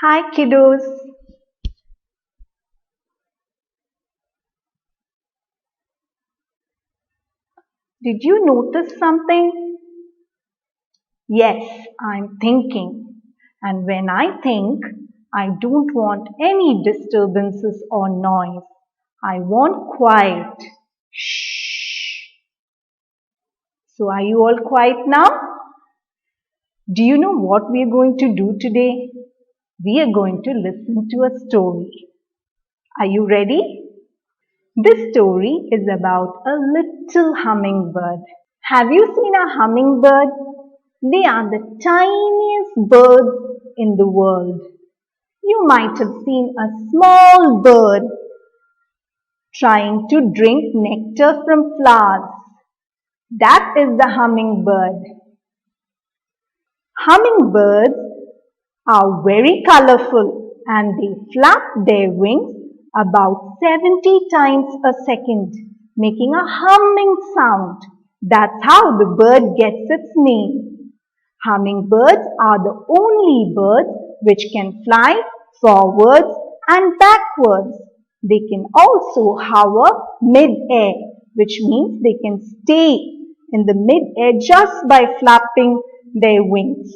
Hi kiddos. Did you notice something? Yes, I'm thinking. And when I think, I don't want any disturbances or noise. I want quiet. Shh. So are you all quiet now? Do you know what we are going to do today? We are going to listen to a story. Are you ready? This story is about a little hummingbird. Have you seen a hummingbird? They are the tiniest birds in the world. You might have seen a small bird trying to drink nectar from flowers. That is the hummingbird. Hummingbirds are very colorful and they flap their wings about 70 times a second, making a humming sound. That's how the bird gets its name. Hummingbirds are the only birds which can fly forwards and backwards. They can also hover mid-air, which means they can stay in the mid-air just by flapping their wings.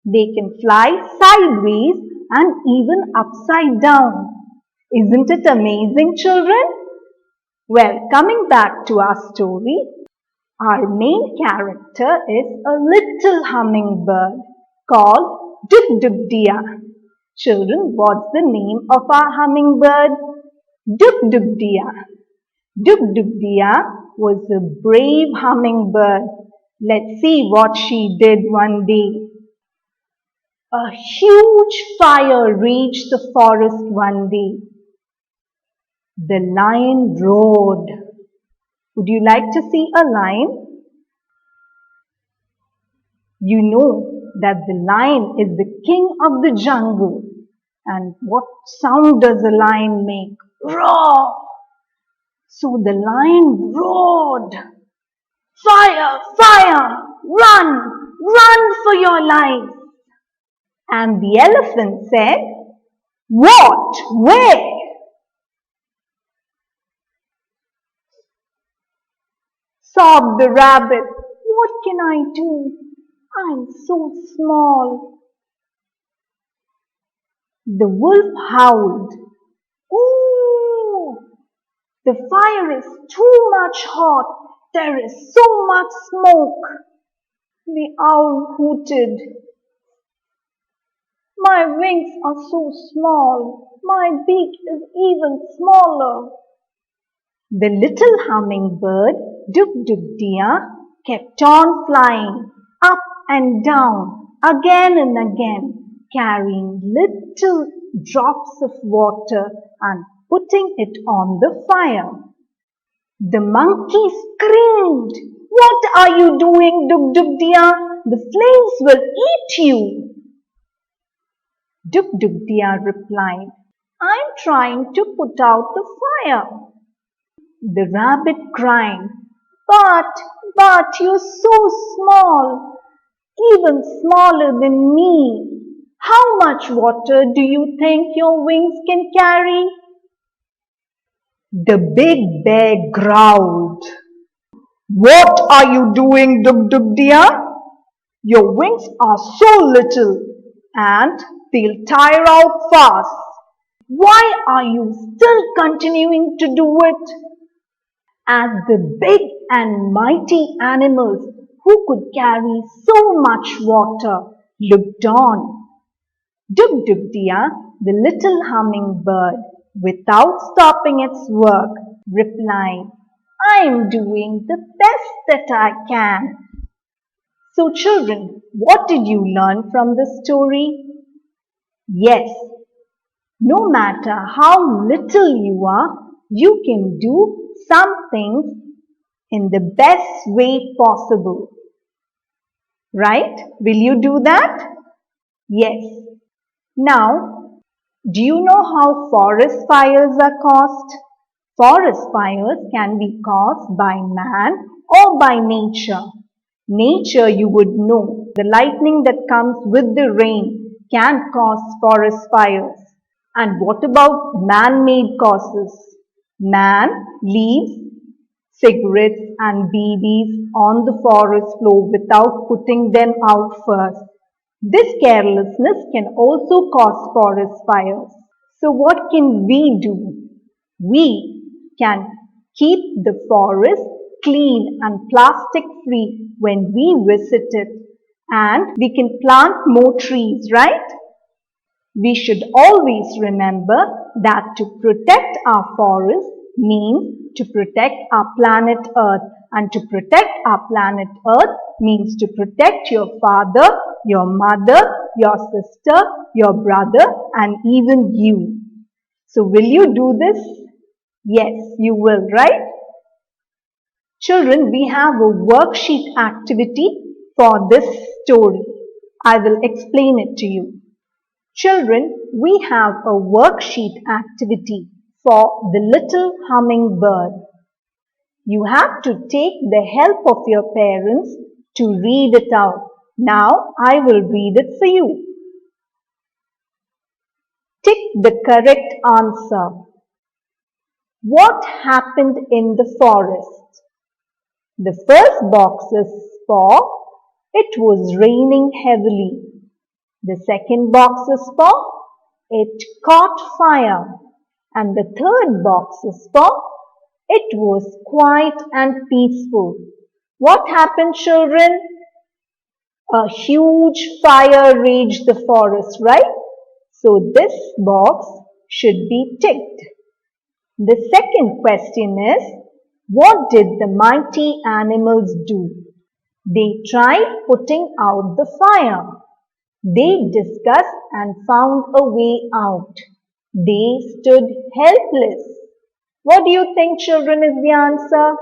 They can fly sideways and even upside down. Isn't it amazing, children? Well, coming back to our story, our main character is a little hummingbird called Duk Duk Dia. Children, what's the name of our hummingbird? Duk Duk Dia. Duk Duk Dia was a brave hummingbird. Let's see what she did one day. A huge fire reached the forest one day. The lion roared. Would you like to see a lion? You know that the lion is the king of the jungle. And what sound does a lion make? Roar! So the lion roared. Fire! Fire! Run! Run for your life! And the elephant said, What? Where? Sobbed the rabbit. What can I do? I'm so small. The wolf howled. Ooh! The fire is too much hot. There is so much smoke. The owl hooted. My wings are so small. My beak is even smaller. The little hummingbird, Duk Duk Dia, kept on flying up and down, again and again, carrying little drops of water and putting it on the fire. The monkey screamed, What are you doing, Duk Duk Dia? The flames will eat you. Duk Duk Dia replied, I'm trying to put out the fire. The rabbit cried, But you're so small, even smaller than me. How much water do you think your wings can carry? The big bear growled. What are you doing, Duk Duk Dia? Your wings are so little and they'll tire out fast. Why are you still continuing to do it? As the big and mighty animals who could carry so much water looked on, Duk Duk Dia, the little hummingbird, without stopping its work, replied, I am doing the best that I can. So children, what did you learn from this story? Yes, no matter how little you are, you can do some things in the best way possible. Right? Will you do that? Yes. Now, do you know how forest fires are caused? Forest fires can be caused by man or by nature. Nature, you would know, the lightning that comes with the rain can cause forest fires. And what about man-made causes? Man leaves cigarettes and BBs on the forest floor without putting them out first. This carelessness can also cause forest fires. So what can we do? We can keep the forest clean and plastic free when we visit it, and we can plant more trees, right? We should always remember that to protect our forest means to protect our planet Earth, and to protect our planet Earth means to protect your father, your mother, your sister, your brother, and even you. So will you do this? Yes, you will, right? Children, we have a worksheet activity for this story. I will explain it to you. Children, we have a worksheet activity for the little hummingbird. You have to take the help of your parents to read it out. Now, I will read it for you. Tick the correct answer. What happened in the forest? The first box is for it was raining heavily. The second box is for it caught fire. And the third box is for it was quiet and peaceful. What happened, children? A huge fire raged the forest, right? So this box should be ticked. The second question is, what did the mighty animals do? They tried putting out the fire. They discussed and found a way out. They stood helpless. What do you think, children, is the answer?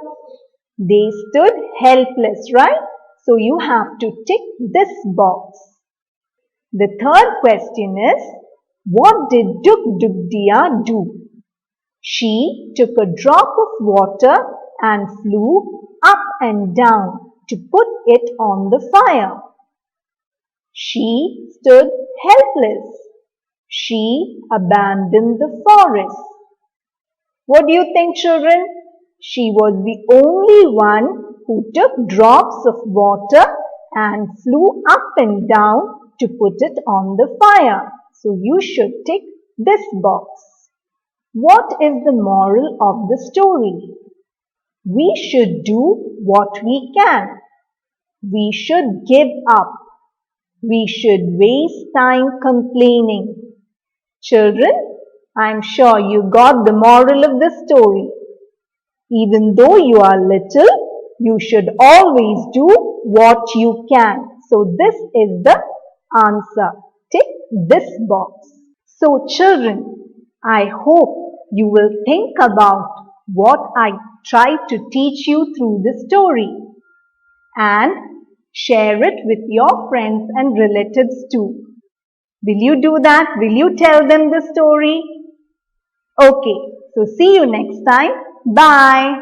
They stood helpless, right? So you have to tick this box. The third question is, what did Duk do? She took a drop of water and flew up and down to put it on the fire. She stood helpless. She abandoned the forest. What do you think, children? She was the only one who took drops of water and flew up and down to put it on the fire. So you should tick this box. What is the moral of the story? We should do what we can. We should give up. We should waste time complaining. Children, I'm sure you got the moral of the story. Even though you are little, you should always do what you can. So this is the answer. Tick this box. So children, I hope you will think about what I tried to teach you through the story and share it with your friends and relatives too. Will you do that? Will you tell them the story? Okay, so see you next time. Bye.